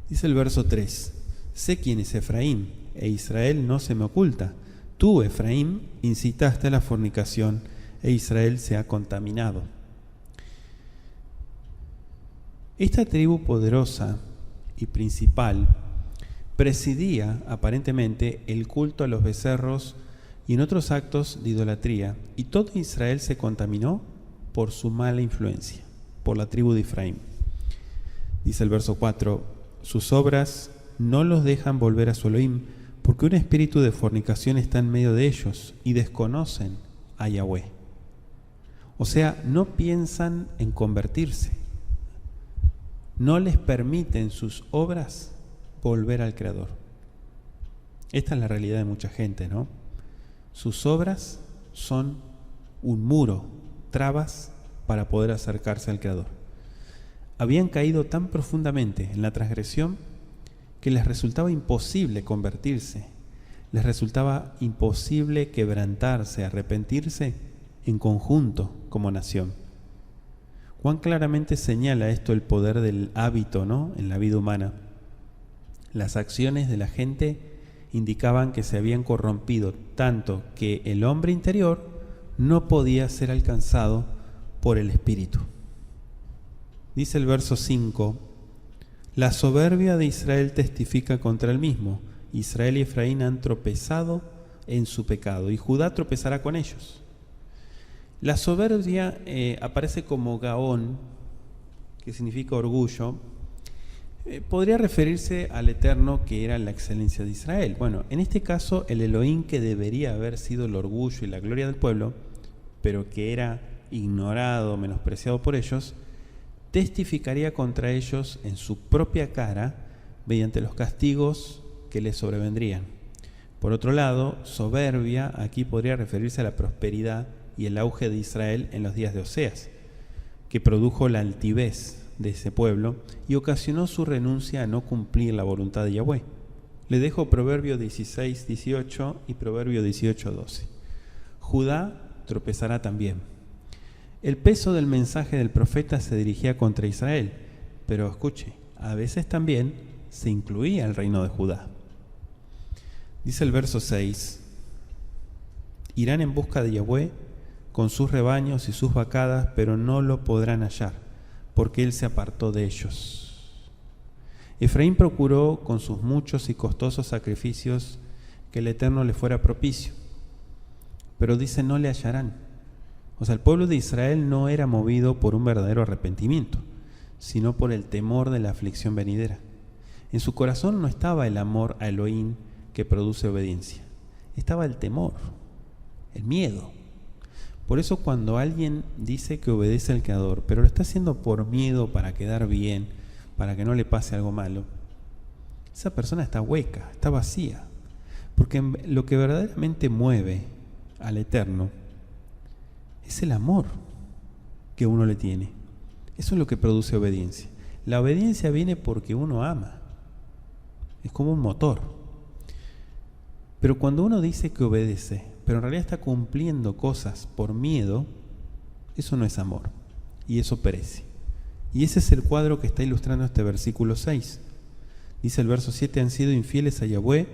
Dice el verso 3: Sé quién es Efraín, e Israel no se me oculta. Tú, Efraín, incitaste a la fornicación, e Israel se ha contaminado. Esta tribu poderosa y principal presidía aparentemente el culto a los becerros y en otros actos de idolatría, y todo Israel se contaminó por su mala influencia, por la tribu de Efraín. Dice el verso 4: Sus obras no los dejan volver a su Elohim, porque un espíritu de fornicación está en medio de ellos y desconocen a Yahweh. O sea, no piensan en convertirse. No les permiten sus obras volver al Creador. Esta es la realidad de mucha gente, ¿no? Sus obras son un muro, trabas para poder acercarse al Creador. Habían caído tan profundamente en la transgresión que les resultaba imposible convertirse, les resultaba imposible quebrantarse, arrepentirse en conjunto como nación. Cuán claramente señala esto el poder del hábito, ¿no?, en la vida humana. Las acciones de la gente indicaban que se habían corrompido tanto que el hombre interior no podía ser alcanzado por el espíritu. Dice el verso 5: La soberbia de Israel testifica contra él mismo. Israel y Efraín han tropezado en su pecado, y Judá tropezará con ellos. La soberbia aparece como gaón, que significa orgullo. Podría referirse al Eterno, que era la excelencia de Israel. Bueno, en este caso el Elohim, que debería haber sido el orgullo y la gloria del pueblo, pero que era ignorado, menospreciado por ellos, testificaría contra ellos en su propia cara mediante los castigos que les sobrevendrían. Por otro lado, soberbia aquí podría referirse a la prosperidad y el auge de Israel en los días de Oseas, que produjo la altivez de ese pueblo y ocasionó su renuncia a no cumplir la voluntad de Yahweh. Le dejo Proverbio 16:18 y Proverbio 18:12. Judá tropezará también. El peso del mensaje del profeta se dirigía contra Israel, pero escuche, a veces también se incluía el reino de Judá. Dice el verso 6: Irán en busca de Yahweh con sus rebaños y sus vacadas, pero no lo podrán hallar, porque él se apartó de ellos. Efraín procuró con sus muchos y costosos sacrificios que el Eterno le fuera propicio, pero dice: no le hallarán. O sea, el pueblo de Israel no era movido por un verdadero arrepentimiento, sino por el temor de la aflicción venidera. En su corazón no estaba el amor a Elohim que produce obediencia, estaba el temor, el miedo. Por eso cuando alguien dice que obedece al Creador, pero lo está haciendo por miedo, para quedar bien, para que no le pase algo malo, esa persona está hueca, está vacía. Porque lo que verdaderamente mueve al Eterno es el amor que uno le tiene. Eso es lo que produce obediencia. La obediencia viene porque uno ama. Es como un motor. Pero cuando uno dice que obedece, pero en realidad está cumpliendo cosas por miedo, eso no es amor, y eso perece. Y ese es el cuadro que está ilustrando este versículo 6. Dice el verso 7, han sido infieles a Yahweh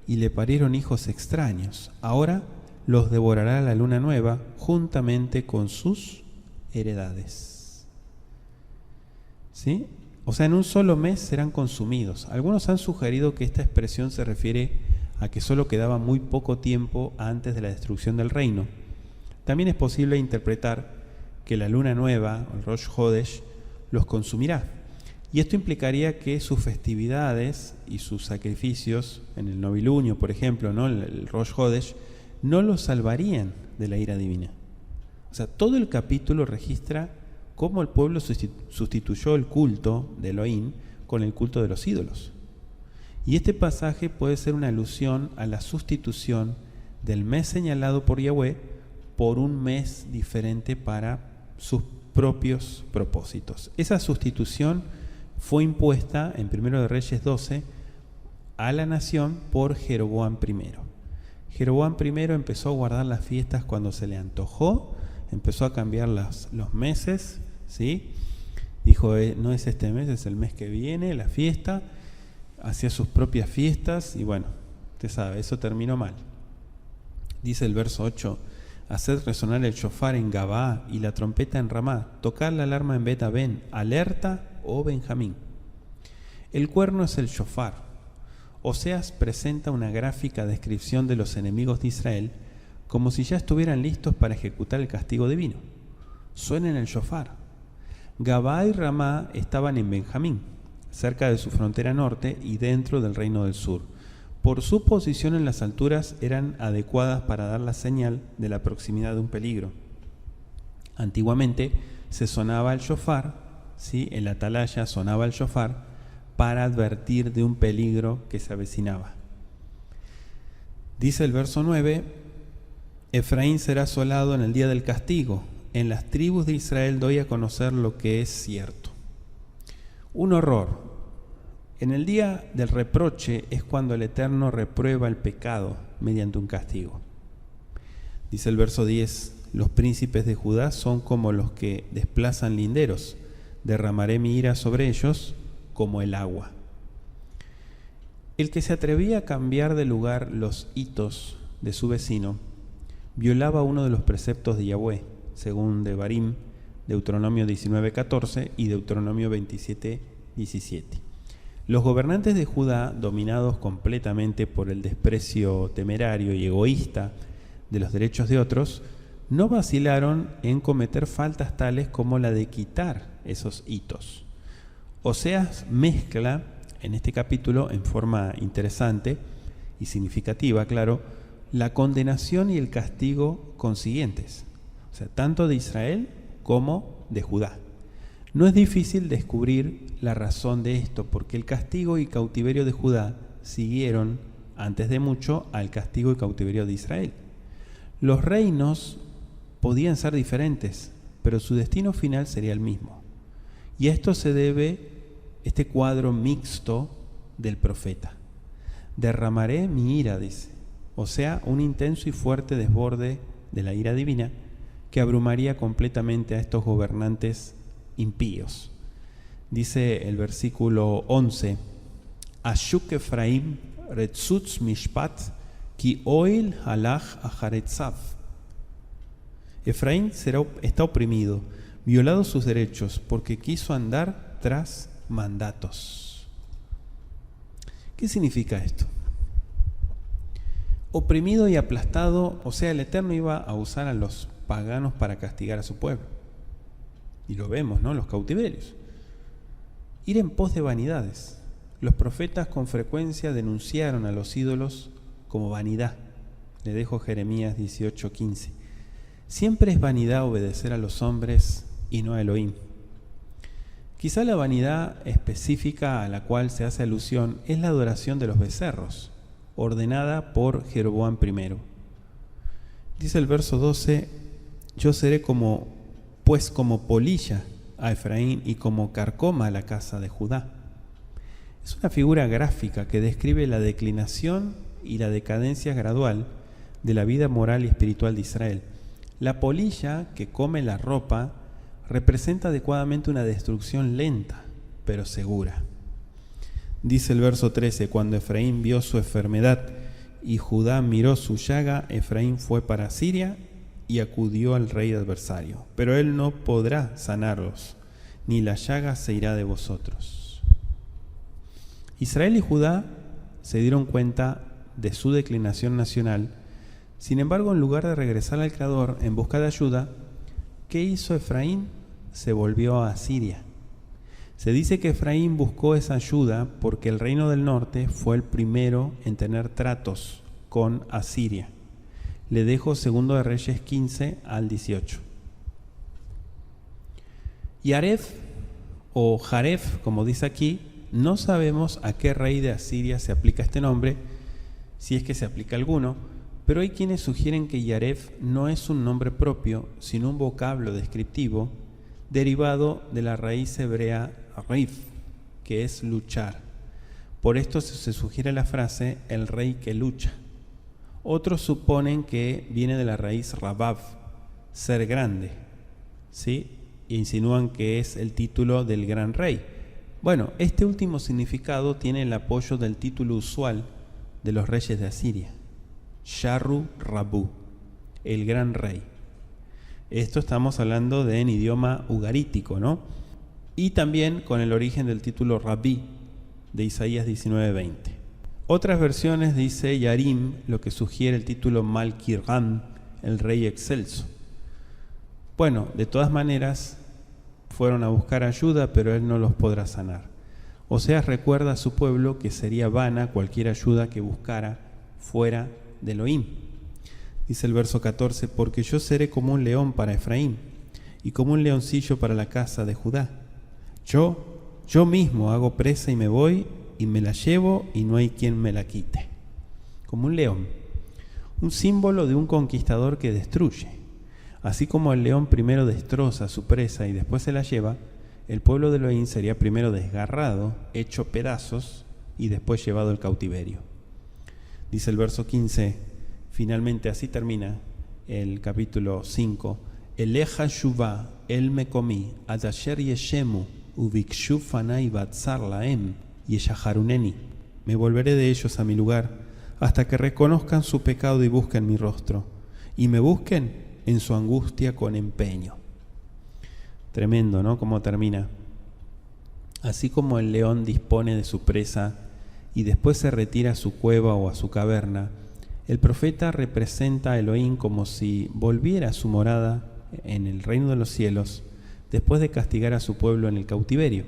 y le parieron hijos extraños. Ahora los devorará la luna nueva juntamente con sus heredades. ¿Sí? O sea, en un solo mes serán consumidos. Algunos han sugerido que esta expresión se refiere a que solo quedaba muy poco tiempo antes de la destrucción del reino. También es posible interpretar que la luna nueva, el Rosh Hodesh, los consumirá. Y esto implicaría que sus festividades y sus sacrificios, en el novilunio, por ejemplo, ¿no? el Rosh Hodesh, no los salvarían de la ira divina. O sea, todo el capítulo registra cómo el pueblo sustituyó el culto de Elohim con el culto de los ídolos. Y este pasaje puede ser una alusión a la sustitución del mes señalado por Yahweh por un mes diferente para sus propios propósitos. Esa sustitución fue impuesta en 1 de Reyes 12 a la nación por Jeroboam I. Jeroboam I empezó a guardar las fiestas cuando se le antojó, empezó a cambiar los meses, ¿sí? Dijo, no es este mes, es el mes que viene, la fiesta, hacía sus propias fiestas y bueno, usted sabe, eso terminó mal. Dice el verso 8, haced resonar el shofar en Gabá y la trompeta en Ramá, tocar la alarma en Bet Aven, alerta, oh Benjamín. El cuerno es el shofar. Oseas presenta una gráfica descripción de los enemigos de Israel como si ya estuvieran listos para ejecutar el castigo divino. Suenen el shofar. Gabá y Ramá estaban en Benjamín, cerca de su frontera norte y dentro del reino del sur. Por su posición en las alturas eran adecuadas para dar la señal de la proximidad de un peligro. Antiguamente se sonaba el shofar, ¿sí? El atalaya sonaba el shofar para advertir de un peligro que se avecinaba. Dice el verso 9, Efraín será asolado en el día del castigo. En las tribus de Israel doy a conocer lo que es cierto. Un horror. En el día del reproche es cuando el Eterno reprueba el pecado mediante un castigo. Dice el verso 10, los príncipes de Judá son como los que desplazan linderos. Derramaré mi ira sobre ellos como el agua. El que se atrevía a cambiar de lugar los hitos de su vecino violaba uno de los preceptos de Yahweh, según Devarim, Deuteronomio 19:14 y Deuteronomio 27:17. Los gobernantes de Judá, dominados completamente por el desprecio temerario y egoísta de los derechos de otros, no vacilaron en cometer faltas tales como la de quitar esos hitos. Oseas mezcla en este capítulo, en forma interesante y significativa, claro, la condenación y el castigo consiguientes, o sea, tanto de Israel como de Judá. No es difícil descubrir la razón de esto, porque el castigo y cautiverio de Judá siguieron, antes de mucho, al castigo y cautiverio de Israel. Los reinos podían ser diferentes, pero su destino final sería el mismo. Y a esto se debe este cuadro mixto del profeta. Derramaré mi ira, dice, o sea, un intenso y fuerte desborde de la ira divina que abrumaría completamente a estos gobernantes impíos. Dice el versículo 11, Ashuk Efraim retzutz mishpat ki oil halach acharetzav. Efraín está oprimido, violados sus derechos, porque quiso andar tras mandatos. ¿Qué significa esto? Oprimido y aplastado, o sea, el Eterno iba a usar a los paganos para castigar a su pueblo. Y lo vemos, ¿no? Los cautiverios. Ir en pos de vanidades. Los profetas con frecuencia denunciaron a los ídolos como vanidad. Le dejo Jeremías 18:15. Siempre es vanidad obedecer a los hombres y no a Elohim. Quizá la vanidad específica a la cual se hace alusión es la adoración de los becerros, ordenada por Jeroboam I. Dice el verso 12, yo seré como polilla a Efraín y como carcoma a la casa de Judá. Es una figura gráfica que describe la declinación y la decadencia gradual de la vida moral y espiritual de Israel. La polilla que come la ropa representa adecuadamente una destrucción lenta, pero segura. Dice el verso 13, cuando Efraín vio su enfermedad y Judá miró su llaga, Efraín fue para Siria y acudió al rey adversario. Pero él no podrá sanarlos, ni la llaga se irá de vosotros. Israel y Judá se dieron cuenta de su declinación nacional. Sin embargo, en lugar de regresar al Creador en busca de ayuda, ¿qué hizo Efraín? Se volvió a Siria. Se dice que Efraín buscó esa ayuda porque el reino del norte fue el primero en tener tratos con Asiria. Le dejo 2 de Reyes 15 al 18. Yaref o Jaref, como dice aquí, no sabemos a qué rey de Asiria se aplica este nombre, si es que se aplica alguno, pero hay quienes sugieren que Yaref no es un nombre propio, sino un vocablo descriptivo derivado de la raíz hebrea rif, que es luchar. Por esto se sugiere la frase el rey que lucha. Otros suponen que viene de la raíz rabav, ser grande, ¿sí? E insinúan que es el título del gran rey. Bueno, este último significado tiene el apoyo del título usual de los reyes de Asiria, Sharru Rabu, el gran rey. Esto estamos hablando en idioma ugarítico, ¿no? Y también con el origen del título Rabí de Isaías 19:20. Otras versiones dice Yarim, lo que sugiere el título Malkirram, el rey excelso. Bueno, de todas maneras, fueron a buscar ayuda, pero él no los podrá sanar. Oseas recuerda a su pueblo que sería vana cualquier ayuda que buscara fuera de Elohim. Dice el verso 14, porque yo seré como un león para Efraín y como un leoncillo para la casa de Judá. Yo mismo hago presa y me voy y me la llevo y no hay quien me la quite. Como un león, un símbolo de un conquistador que destruye. Así como el león primero destroza a su presa y después se la lleva, el pueblo de Elohim sería primero desgarrado, hecho pedazos y después llevado al cautiverio. Dice el verso 15, finalmente así termina el capítulo 5, Eleja Shuvah, él me comí, Adasher Yeshemu, Ubikshu Fanai Batzar Laem, Yeshaharuneni. Me volveré de ellos a mi lugar, hasta que reconozcan su pecado y busquen mi rostro, y me busquen en su angustia con empeño. Tremendo, ¿no? Cómo termina. Así como el león dispone de su presa y después se retira a su cueva o a su caverna, el profeta representa a Elohim como si volviera a su morada en el reino de los cielos después de castigar a su pueblo en el cautiverio.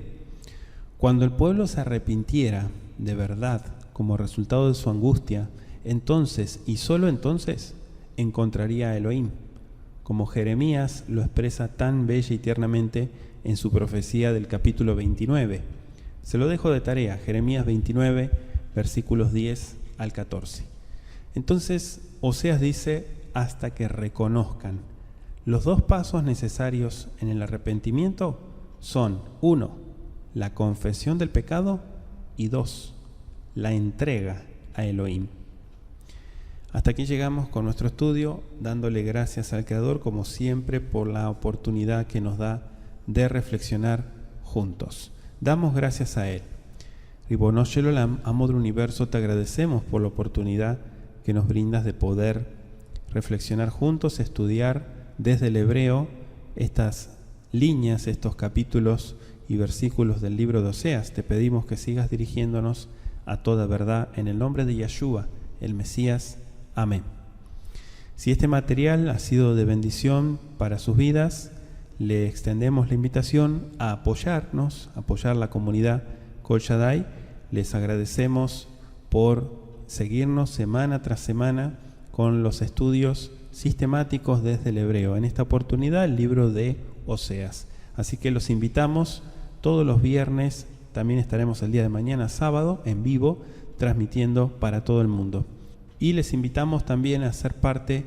Cuando el pueblo se arrepintiera de verdad como resultado de su angustia, entonces y solo entonces encontraría a Elohim, como Jeremías lo expresa tan bella y tiernamente en su profecía del capítulo 29. Se lo dejo de tarea, Jeremías 29, versículos 10 al 14. Entonces, Oseas dice, hasta que reconozcan. Los dos pasos necesarios en el arrepentimiento son, 1, la confesión del pecado y 2, la entrega a Elohim. Hasta aquí llegamos con nuestro estudio, dándole gracias al Creador, como siempre, por la oportunidad que nos da de reflexionar juntos. Damos gracias a Él. Ribono Shel Olam, amo del universo, te agradecemos por la oportunidad que nos brindas de poder reflexionar juntos, estudiar desde el hebreo estas líneas, estos capítulos y versículos del libro de Oseas. Te pedimos que sigas dirigiéndonos a toda verdad en el nombre de Yeshua, el Mesías. Amén. Si este material ha sido de bendición para sus vidas, le extendemos la invitación a apoyarnos, a apoyar la comunidad Kol Shaddai. Les agradecemos por seguirnos semana tras semana con los estudios sistemáticos desde el hebreo. En esta oportunidad, el libro de Oseas. Así que los invitamos todos los viernes. También estaremos el día de mañana, sábado, en vivo, transmitiendo para todo el mundo. Y les invitamos también a ser parte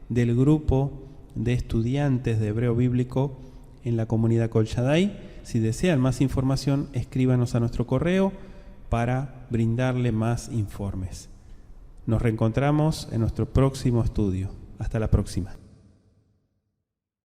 del grupo de estudiantes de hebreo bíblico en la comunidad Kol Shaddai. Si desean más información, escríbanos a nuestro correo para brindarle más informes. Nos reencontramos en nuestro próximo estudio. Hasta la próxima.